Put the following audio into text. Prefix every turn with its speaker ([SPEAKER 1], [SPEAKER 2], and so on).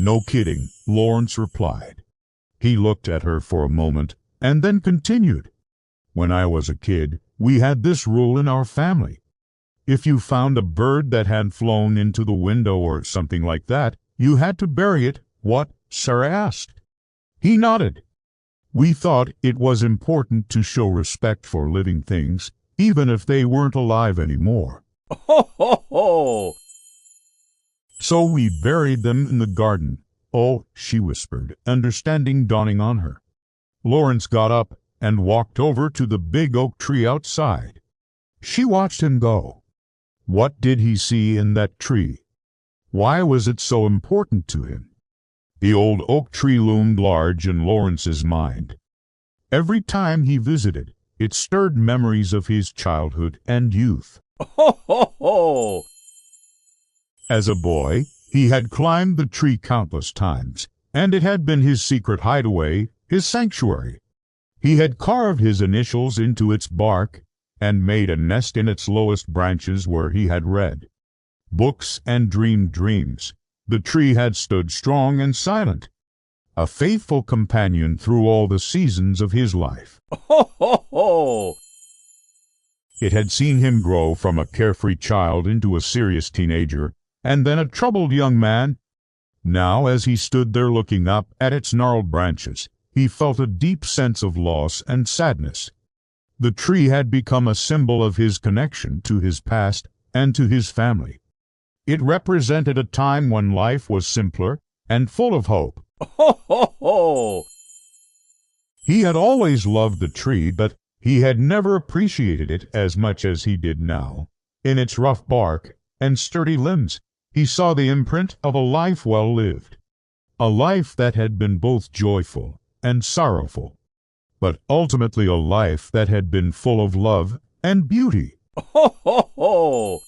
[SPEAKER 1] "No kidding," Lawrence replied. He looked at her for a moment and then continued. "When I was a kid, we had this rule in our family. If you found a bird that had flown into the window or something like that, you had to bury it." "What?" Sarah asked. He nodded. "We thought it was important to show respect for living things, even if they weren't alive anymore.
[SPEAKER 2] Ho, ho, ho!
[SPEAKER 1] So we buried them in the garden." "Oh," she whispered, understanding dawning on her. Lawrence got up and walked over to the big oak tree outside. She watched him go. What did he see in that tree? Why was it so important to him? The old oak tree loomed large in Lawrence's mind. Every time he visited, it stirred memories of his childhood and youth.
[SPEAKER 2] Ho, ho, ho!
[SPEAKER 1] As a boy, he had climbed the tree countless times, and it had been his secret hideaway, his sanctuary. He had carved his initials into its bark and made a nest in its lowest branches where he had read books and dreamed dreams. The tree had stood strong and silent, a faithful companion through all the seasons of his life.
[SPEAKER 2] Ho, ho, ho!
[SPEAKER 1] It had seen him grow from a carefree child into a serious teenager, and then a troubled young man. Now, as he stood there looking up at its gnarled branches, he felt a deep sense of loss and sadness. The tree had become a symbol of his connection to his past and to his family. It represented a time when life was simpler and full of hope.
[SPEAKER 2] Ho, ho, ho!
[SPEAKER 1] He had always loved the tree, but he had never appreciated it as much as he did now. In its rough bark and sturdy limbs, he saw the imprint of a life well lived, a life that had been both joyful and sorrowful, but ultimately a life that had been full of love and beauty.
[SPEAKER 2] Ho, ho, ho!